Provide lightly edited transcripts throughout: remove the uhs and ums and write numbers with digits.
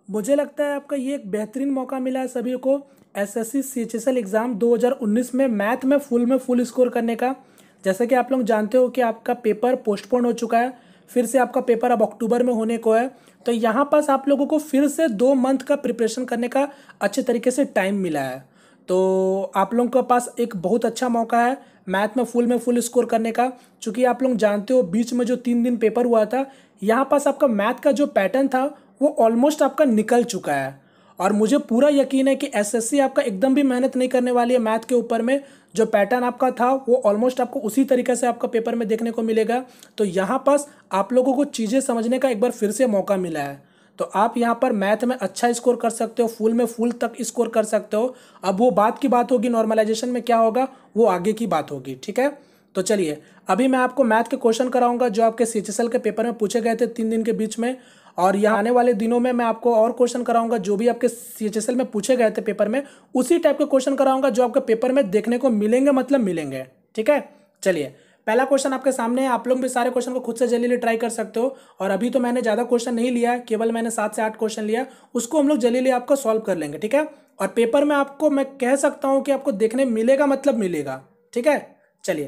मुझे लगता है आपका ये एक बेहतरीन मौका मिला है सभी को एसएससी सीएचएसएल एग्ज़ाम 2019 में मैथ में फुल स्कोर करने का। जैसे कि आप लोग जानते हो कि आपका पेपर पोस्टपोन हो चुका है, फिर से आपका पेपर अब अक्टूबर में होने को है। तो यहाँ पास आप लोगों को फिर से 2 मंथ का प्रिपरेशन करने का अच्छे तरीके से टाइम मिला है। तो आप लोगों के पास एक बहुत अच्छा मौका है मैथ में फुल स्कोर करने का। चूँकि आप लोग जानते हो बीच में जो 3 दिन पेपर हुआ था, यहाँ पास आपका मैथ का जो पैटर्न था वो ऑलमोस्ट आपका निकल चुका है। और मुझे पूरा यकीन है कि एसएससी आपका एकदम भी मेहनत नहीं करने वाली है मैथ के ऊपर में। जो पैटर्न आपका था वो ऑलमोस्ट आपको उसी तरीके से आपका पेपर में देखने को मिलेगा। तो यहाँ पास आप लोगों को चीज़ें समझने का एक बार फिर से मौका मिला है। तो आप यहाँ पर मैथ में अच्छा स्कोर कर सकते हो, फुल तक स्कोर कर सकते हो। अब वो बात की बात होगी, नॉर्मलाइजेशन में क्या होगा वो आगे की बात होगी, ठीक है। तो चलिए अभी मैं आपको मैथ के क्वेश्चन कराऊंगा जो आपके सीएचएसएल के पेपर में पूछे गए थे 3 दिन के बीच में। और यहाँ आने वाले दिनों में मैं आपको और क्वेश्चन कराऊंगा जो भी आपके सीएचएसएल में पूछे गए थे पेपर में, उसी टाइप के क्वेश्चन कराऊंगा जो आपके पेपर में देखने को मिलेंगे, मतलब मिलेंगे, ठीक है। चलिए पहला क्वेश्चन आपके सामने है। आप लोग भी सारे क्वेश्चन को खुद से जल्दी ट्राई कर सकते हो। और अभी तो मैंने ज़्यादा क्वेश्चन नहीं लिया, केवल मैंने 7 से 8 क्वेश्चन लिया, उसको हम लोग जल्दी आपको सॉल्व कर लेंगे, ठीक है। और पेपर में आपको मैं कह सकता हूँ कि आपको देखने मिलेगा, मतलब मिलेगा, ठीक है। चलिए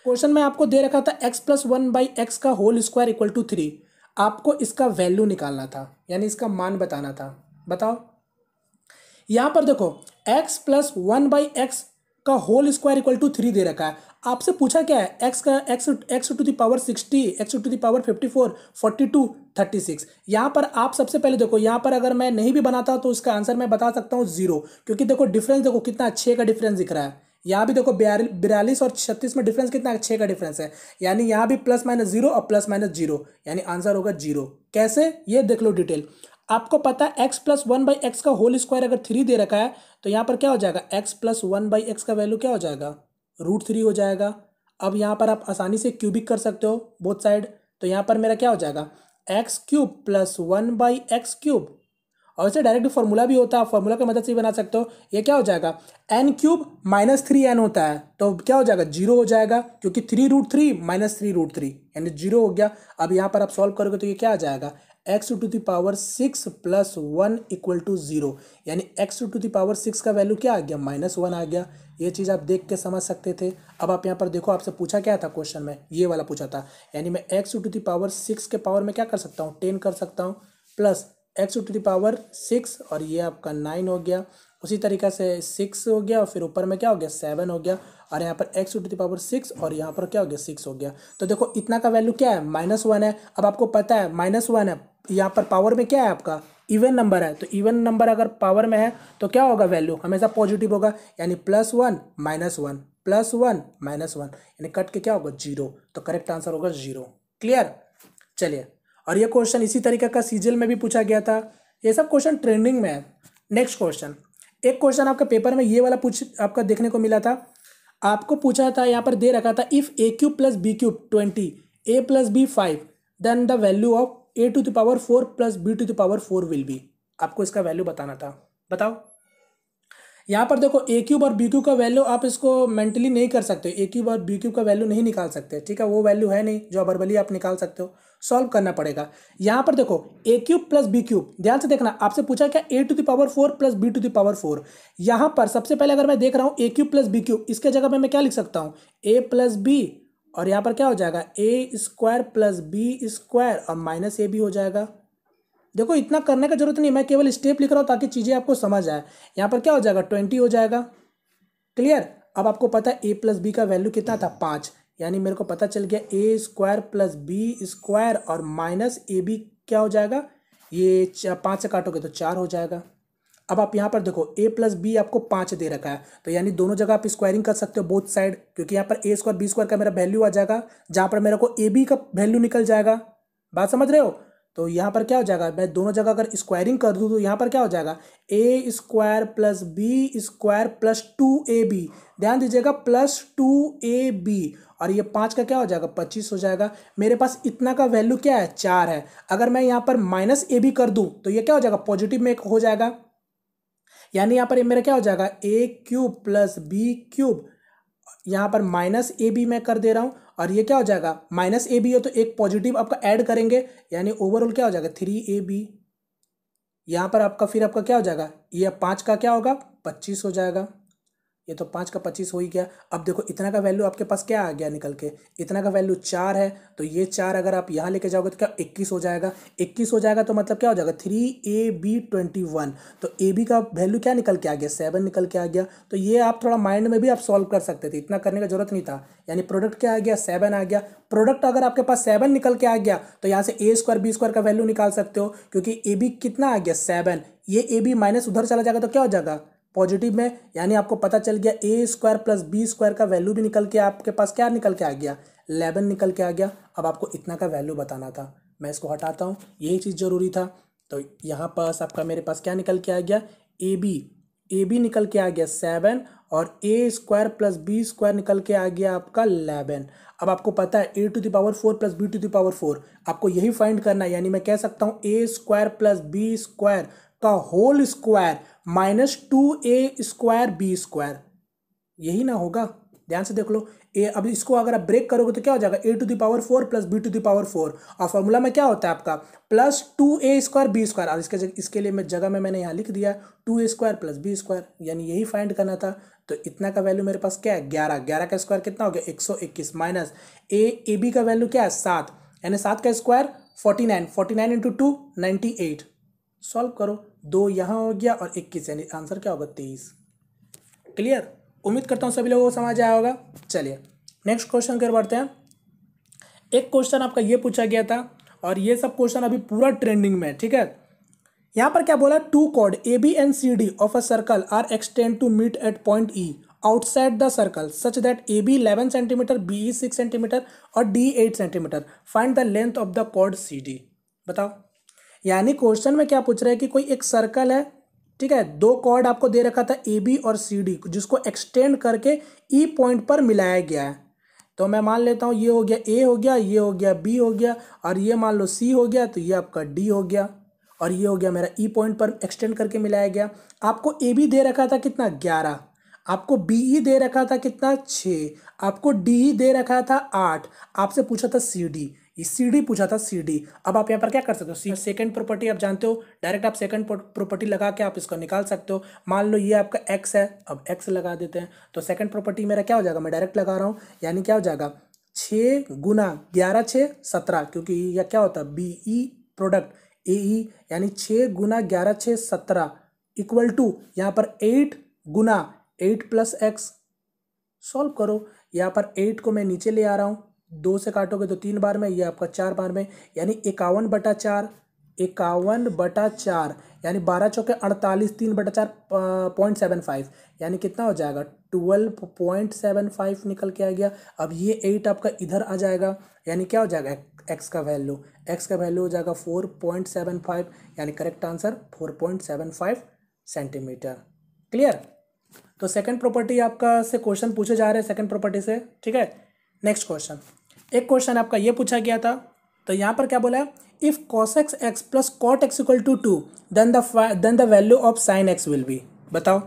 क्वेश्चन में आपको दे रखा था x+1/x का होल स्क्वायर इक्वल टू 3। आपको इसका वैल्यू निकालना था, यानी इसका मान बताना था। बताओ यहां पर देखो x+1/x का होल स्क्वायर इक्वल टू 3 दे रखा है। आपसे पूछा क्या है, x to the power 60, x to the power 54, 42, 36। यहाँ पर आप सबसे पहले देखो, यहाँ पर अगर मैं नहीं भी बनाता तो उसका आंसर मैं बता सकता हूँ 0, क्योंकि देखो डिफरेंस देखो कितना 6 का डिफरेंस दिख रहा है। यहाँ भी देखो 42 और 36 में डिफरेंस कितना 6 का डिफरेंस है, यानी यहाँ भी ±0 और ±0, यानी आंसर होगा 0। कैसे ये देख लो डिटेल। आपको पता है x+1/x का होल स्क्वायर अगर 3 दे रखा है तो यहाँ पर क्या हो जाएगा, x+1/x का वैल्यू क्या हो जाएगा, √3 हो जाएगा। अब यहाँ पर आप आसानी से क्यूबिक कर सकते हो बोथ साइड। तो यहाँ पर मेरा क्या हो जाएगा, x³ + 1/x³। और इसे डायरेक्ट फार्मूला भी होता है, फार्मूला की मदद से भी बना सकते हो। ये क्या हो जाएगा, n³ -3n होता है, तो क्या हो जाएगा 0 हो जाएगा, क्योंकि 3√3 -3√3 यानी 0 हो गया। अब यहाँ पर आप सॉल्व करोगे तो ये क्या आ जाएगा, x⁻6 + 1 = 0, यानी x⁻6 का वैल्यू क्या आ गया, -1 आ गया। ये चीज़ आप देख के समझ सकते थे। अब आप यहाँ पर देखो, आपसे पूछा क्या था क्वेश्चन में, ये वाला पूछा था, यानी मैं x⁻6 के पावर में क्या कर सकता हूँ, 10 कर सकता हूँ, प्लस x⁻6 और ये आपका 9 हो गया। उसी तरीक़े से 6 हो गया और फिर ऊपर में क्या हो गया, 7 हो गया। और यहाँ पर x⁻6 और यहाँ पर क्या हो गया, 6 हो गया। तो देखो इतना का वैल्यू क्या है, -1 है। अब आपको पता है -1 है, यहाँ पर पावर में क्या है आपका, इवन नंबर है। तो इवन नंबर अगर पावर में है तो क्या होगा, वैल्यू हमेशा पॉजिटिव होगा, यानी +1 -1 +1 -1, यानी कट के क्या होगा 0। तो करेक्ट आंसर होगा 0। क्लियर। चलिए, और ये क्वेश्चन इसी तरीके का सीजीएल में भी पूछा गया था। ये सब क्वेश्चन ट्रेंडिंग में है। नेक्स्ट क्वेश्चन, एक क्वेश्चन आपका पेपर में ये वाला आपका देखने को मिला था। आपको पूछा था, यहाँ पर दे रखा था, if a³ + b³ 20, a + b 5, then the value of a⁴ + b⁴ will be. आपको इसका वैल्यू बताना था। बताओ यहाँ पर देखो a³ और b³ का वैल्यू आप इसको मेंटली नहीं कर सकते, a³ और b³ का वैल्यू नहीं निकाल सकते, ठीक है। वो वैल्यू है नहीं जो वर्बली आप निकाल सकते हो, सॉल्व करना पड़ेगा। यहाँ पर देखो a³ + b³, ध्यान से देखना, आपसे पूछा क्या a⁴ + b⁴। यहाँ पर सबसे पहले अगर मैं देख रहा हूँ a³ + b³, इसके जगह पे मैं क्या लिख सकता हूँ, a + b, और यहाँ पर क्या हो जाएगा a² + b² और -ab हो जाएगा। देखो इतना करने का जरूरत नहीं, मैं केवल स्टेप लिख रहा हूँ ताकि चीज़ें आपको समझ आए। यहाँ पर क्या हो जाएगा 20 हो जाएगा। क्लियर। अब आपको पता है a + b का वैल्यू कितना था, 5, यानी मेरे को पता चल गया a² + b² और -ab क्या हो जाएगा, ये 5 से काटोगे तो 4 हो जाएगा। अब आप यहाँ पर देखो a + b आपको 5 दे रखा है, तो यानी दोनों जगह आप स्क्वायरिंग कर सकते हो बोथ साइड, क्योंकि यहाँ पर a² b² का मेरा वैल्यू आ जाएगा, जहाँ पर मेरे को ab का वैल्यू निकल जाएगा। बात समझ रहे हो। तो यहाँ पर क्या हो जाएगा, मैं दोनों जगह अगर स्क्वायरिंग कर दूँ तो यहाँ पर क्या हो जाएगा, a² + b² + 2ab, ध्यान दीजिएगा +2ab, और ये 5 का क्या हो जाएगा 25 हो जाएगा। मेरे पास इतना का वैल्यू क्या है, 4 है। अगर मैं यहाँ पर -ab कर दूँ तो ये क्या हो जाएगा, पॉजिटिव में हो जाएगा, यानी यहाँ पर ये मेरा क्या हो जाएगा a³ + b³, यहाँ पर -ab मैं कर दे रहा हूँ, और ये क्या हो जाएगा -ab हो तो एक पॉजिटिव आपका ऐड करेंगे, यानी ओवरऑल क्या हो जाएगा 3ab। यहाँ पर आपका फिर आपका क्या हो जाएगा, ये 5 का क्या होगा 25 हो जाएगा, ये तो 5 का 25 हो ही गया। अब देखो इतना का वैल्यू आपके पास क्या आ गया निकल के, इतना का वैल्यू 4 है, तो ये 4 अगर आप यहाँ लेके जाओगे तो क्या 21 हो जाएगा, 21 हो जाएगा तो मतलब क्या हो जाएगा 3AB21, तो AB का वैल्यू क्या निकल के आ गया 7 निकल के आ गया। तो ये आप थोड़ा माइंड में भी आप सॉल्व कर सकते थे, इतना करने का जरूरत नहीं था। यानी प्रोडक्ट क्या आ गया 7 आ गया। प्रोडक्ट अगर आपके पास 7 निकल के आ गया तो यहाँ से A² B² का वैल्यू निकाल सकते हो, क्योंकि AB कितना आ गया 7, ये AB माइनस उधर चला जाएगा तो क्या हो जाएगा पॉजिटिव में, यानी आपको पता चल गया A² प्लस B² का वैल्यू भी निकल के आपके पास क्या निकल के आ गया 11 निकल के आ गया। अब आपको इतना का वैल्यू बताना था, मैं इसको हटाता हूँ, यही चीज़ ज़रूरी था। तो यहाँ पास आपका मेरे पास क्या निकल के आ गया AB निकल के आ गया 7 और A² प्लस B² निकल के आ गया आपका 11। अब आपको पता है A⁴ प्लस B⁴ आपको यही फाइंड करना है, यानी मैं कह सकता हूँ A² प्लस B² का whole square minus 2A² B², यही ना होगा। ध्यान से देख लो अब इसको अगर आप ब्रेक करोगे तो क्या हो जाएगा A⁴ प्लस B⁴, और फॉर्मूला में क्या होता है आपका प्लस 2A² B², और इसके लिए मैं जगह में मैंने यहाँ लिख दिया 2A² प्लस B², यानी यही फाइंड करना था। तो इतना का वैल्यू मेरे पास क्या है 11 का स्क्वायर कितना हो गया 121 माइनस AB का वैल्यू क्या है 7, यानी 7 का स्क्वायर 49 इंटू 2 98। सॉल्व करो, 2 यहाँ हो गया और 21, यानी आंसर क्या होगा 23। क्लियर, उम्मीद करता हूँ सभी लोगों को समझ आया होगा। चलिए नेक्स्ट क्वेश्चन की ओर बढ़ते हैं। एक क्वेश्चन आपका ये पूछा गया था और ये सब क्वेश्चन अभी पूरा ट्रेंडिंग में है, ठीक है। यहाँ पर क्या बोला, 2 chord AB and CD of a circle are extend to meet at point E outside the circle such that AB 11 cm, BE 6 cm और DE 8 cm. Find the length of the chord CD. बताओ, यानी question में क्या पूछ रहा है कि कोई एक सर्कल है, ठीक है, 2 कॉर्ड आपको दे रखा था AB और CD, जिसको एक्सटेंड करके E पॉइंट पर मिलाया गया है। तो मैं मान लेता हूँ ये हो गया A हो गया, ये हो गया B हो गया, और ये मान लो C हो गया, तो ये आपका D हो गया, और ये हो गया मेरा E पॉइंट पर एक्सटेंड करके मिलाया गया। आपको AB दे रखा था कितना 11, आपको BE दे रखा था कितना 6, आपको DE दे रखा था 8, आपसे पूछा था CD, CD पूछा था CD। अब आप यहाँ पर क्या कर सकते हो, सेकंड प्रॉपर्टी आप जानते हो, डायरेक्ट आप सेकंड प्रॉपर्टी लगा के आप इसको निकाल सकते हो। मान लो ये आपका x है, अब x लगा देते हैं, तो सेकंड प्रॉपर्टी मेरा क्या हो जाएगा, मैं डायरेक्ट लगा रहा हूँ, यानी क्या हो जाएगा 6 गुना 11 6 17, क्योंकि यह क्या होता है BE प्रोडक्ट AE, यानी 6 गुना 11 6 17 इक्वल टू यहाँ पर 8 गुना 8 प्लस x। सॉल्व करो, यहाँ पर 8 को मैं नीचे ले आ रहा हूँ, 2 से काटोगे तो 3 बार में, ये आपका 4 बार में, यानी 51/4, 51/4, यानी 12 चौके 48, 3/4 0.75, यानी कितना हो जाएगा 12.75 निकल के आ गया। अब ये 8 आपका इधर आ जाएगा, यानी क्या हो जाएगा x का वैल्यू हो जाएगा 4.75, यानी करेक्ट आंसर 4.75 सेंटीमीटर। क्लियर, तो सेकंड प्रॉपर्टी आपका से क्वेश्चन पूछे जा रहे हैं सेकंड प्रॉपर्टी से, ठीक है। नेक्स्ट क्वेश्चन, एक क्वेश्चन आपका ये पूछा गया था, तो यहाँ पर क्या बोला है, if cos x plus cot x equal to 2 then the value of sin x will be. बताओ,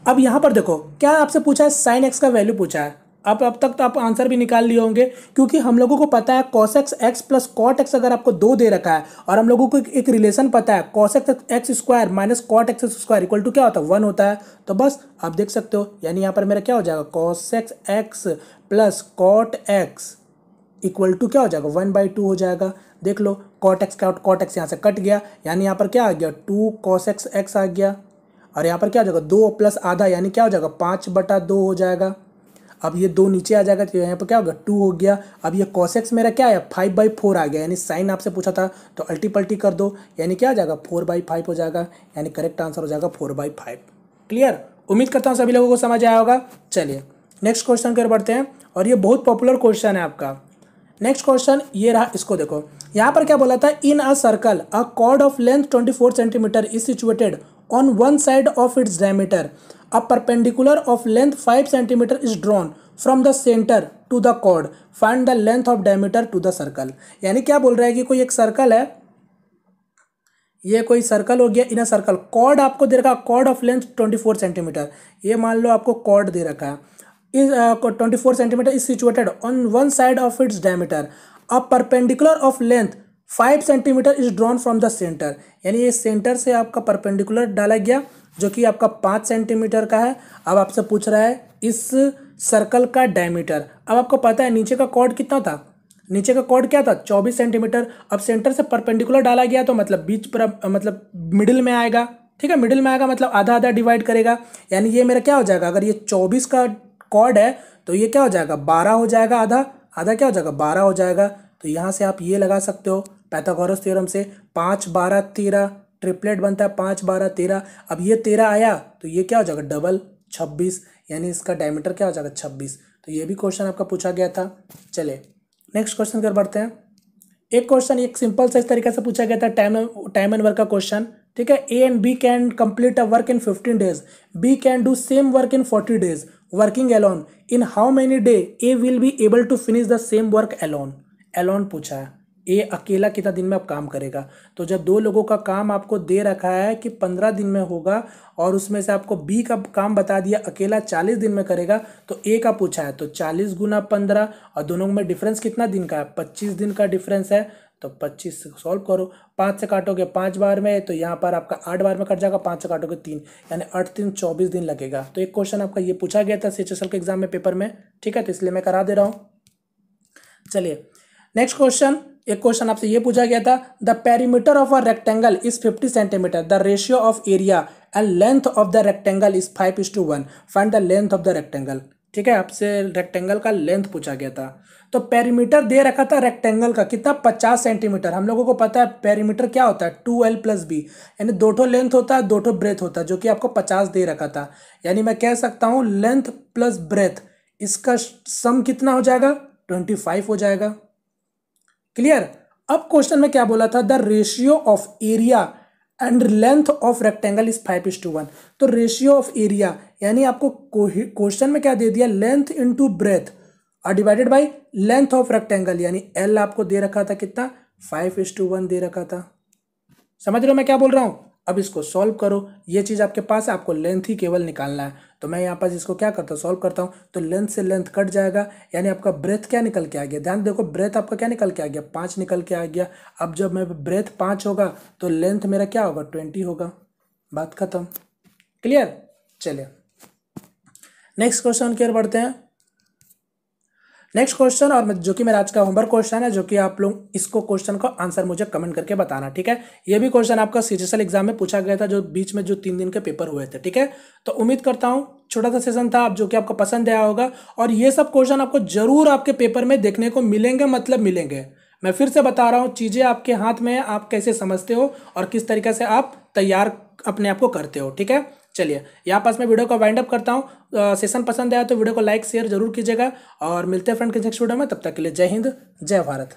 अब यहाँ पर देखो क्या आपसे पूछा है, sin x का वैल्यू पूछा है। अब तक तो आप आंसर भी निकाल लिए होंगे, क्योंकि हम लोगों को पता है cos x plus cot x अगर आपको 2 दे रखा है, और हम लोगों को एक रिलेशन पता है cos x square minus cot x square equal to क्या होता है 1 होता है। तो बस आप देख सकते हो, यानी यहाँ पर मेरा क्या हो जाएगा cos x plus cot x equal to क्या हो जाएगा 1/2 हो जाएगा। देख लो cot x यहाँ से कट गया, यानी यहाँ पर क्या आ गया 2 cos x आ गया, और यहाँ पर क्या हो जाएगा 2 प्लस आधा, यानी क्या हो जाएगा 5/2 हो जाएगा। अब ये 2 नीचे आ जाएगा, तो यहाँ पर क्या होगा 2 हो गया। अब ये cos x मेरा क्या है 5/4 आ गया, यानी साइन आपसे पूछा था तो अल्टी पल्टी कर दो, यानी क्या आ जाएगा 4/5 हो जाएगा, यानी करेक्ट आंसर हो जाएगा 4/5। क्लियर, उम्मीद करता हूँ सभी लोगों को समझ आया होगा। चलिए नेक्स्ट क्वेश्चन की ओर बढ़ते हैं, और ये बहुत पॉपुलर क्वेश्चन है आपका। नेक्स्ट क्वेश्चन ये रहा, इसको देखो, यहाँ पर क्या बोला था, in a circle a chord of length 24 centimetre is situated on one side of its diameter, a perpendicular of length 5 centimetre is drawn from the centre to the chord, find the length of diameter to the circle. यानी क्या बोल रहा है कि कोई एक circle है, ये कोई सर्कल हो गया, इन अ सर्कल कॉर्ड आपको दे रखा, कॉर्ड ऑफ लेंथ 24 सेंटीमीटर, ये मान लो आपको कॉर्ड दे रखा है, is 24 centimeter is situated on one side of its diameter, a perpendicular of length 5 centimetre is drawn from the centre, यानी ये सेंटर से आपका परपेंडिकुलर डाला गया जो कि आपका 5 सेंटीमीटर का है। अब आपसे पूछ रहा है इस सर्कल का डायमीटर। अब आपको पता है नीचे का कॉर्ड कितना था, नीचे का कॉर्ड क्या था 24 सेंटीमीटर। अब सेंटर से परपेंडिकुलर डाला गया तो मतलब बीच पर मतलब मिडिल में आएगा, ठीक है, मिडिल में आएगा मतलब आधा आधा डिवाइड करेगा, यानी ये मेरा क्या हो जाएगा, अगर ये 24 का कॉर्ड है तो ये क्या हो जाएगा 12 हो जाएगा, आधा आधा क्या हो जाएगा 12 हो जाएगा। तो यहाँ से आप ये लगा सकते हो पाइथागोरस थ्योरम से, 5 12 13 ट्रिपलेट बनता है 5 12 13। अब ये 13 आया तो ये क्या हो जाएगा डबल 26, यानी इसका डायमीटर क्या हो जाएगा 26। तो ये भी क्वेश्चन आपका पूछा गया था। चलिए नेक्स्ट क्वेश्चन कर बढ़ते हैं। एक क्वेश्चन एक सिंपल सा इस तरीके से पूछा गया था, टाइम एंड वर्क का क्वेश्चन, ठीक है। A and B can complete a work in 15 days, B can do same work in 40 days, working alone in how many day A will be able to finish the same work alone. Alone पूछा है, ए अकेला कितना दिन में अब काम करेगा। तो जब दो लोगों का काम आपको दे रखा है कि 15 दिन में होगा और उसमें से आपको बी का काम बता दिया अकेला 40 दिन में करेगा, तो ए का पूछा है तो 40 गुना 15 और दोनों में डिफरेंस कितना दिन का है 25 दिन का डिफरेंस है। तो 25 से सॉल्व करो, 5 से काटोगे 5 बार में तो यहाँ पर आपका 8 बार में कट जाएगा, 5 से काटोगे 3, यानी 8 3 24 दिन लगेगा। तो एक क्वेश्चन आपका ये पूछा गया था CHSL के एग्जाम में पेपर में, ठीक है, तो इसलिए मैं करा दे रहा हूँ। चलिए नेक्स्ट क्वेश्चन, एक क्वेश्चन आपसे ये पूछा गया था, the perimeter of a rectangle is 50 centimetre, the ratio of area and length of the rectangle is 5:1, find the length of the rectangle. ठीक है, आपसे रेक्टेंगल का लेंथ पूछा गया था। तो पेरीमीटर दे रखा था रेक्टेंगल का कितना 50 सेंटीमीटर। हम लोगों को पता है पेरीमीटर क्या होता है 2L + B, यानी दो ठो लेंथ होता है दो ठो ब्रेथ होता है, जो कि आपको 50 दे रखा था। यानी मैं कह सकता हूँ लेंथ प्लस ब्रेथ इसका सम कितना हो जाएगा 25 हो जाएगा। क्लियर। अब क्वेश्चन में क्या बोला था, the ratio of area and length of rectangle is 5:1। तो रेशियो ऑफ एरिया यानी आपको क्वेश्चन में क्या दे दिया लेंथ इनटू ब्रेथ और divided by length of rectangle, यानी एल आपको दे रखा था कितना 5:1 दे रखा था। समझ रहे हो मैं क्या बोल रहा हूं। अब इसको सॉल्व करो, ये चीज आपके पास है, आपको लेंथ ही केवल निकालना है। तो मैं यहाँ पर इसको क्या करता हूँ सॉल्व करता हूँ, तो लेंथ से लेंथ कट जाएगा, यानी आपका ब्रेथ क्या निकल के आ गया, ध्यान देखो ब्रेथ आपका क्या निकल के आ गया 5 निकल के आ गया। अब जब मैं ब्रेथ 5 होगा तो लेंथ मेरा क्या होगा 20 होगा, बात खत्म। क्लियर। चलिए नेक्स्ट क्वेश्चन की ओर बढ़ते हैं। नेक्स्ट क्वेश्चन और जो कि मेरा आज का होमवर्क क्वेश्चन है, जो कि आप लोग इसको क्वेश्चन का आंसर मुझे कमेंट करके बताना, ठीक है। ये भी क्वेश्चन आपका CHSL एग्जाम में पूछा गया था, जो बीच में जो 3 दिन के पेपर हुए थे, ठीक है। तो उम्मीद करता हूँ छोटा सा सेशन था जो कि आपको पसंद आया होगा, और ये सब क्वेश्चन आपको जरूर आपके पेपर में देखने को मिलेंगे, मतलब मिलेंगे। मैं फिर से बता रहा हूँ, चीजें आपके हाथ में है, आप कैसे समझते हो और किस तरीके से आप तैयार अपने आप को करते हो, ठीक है। चलिए यहाँ पास मैं वीडियो को वाइंड अप करता हूँ। सेशन पसंद आया तो वीडियो को लाइक शेयर जरूर कीजिएगा और मिलते हैं फ्रेंड के नेक्स्ट वीडियो में। तब तक के लिए जय हिंद जय भारत।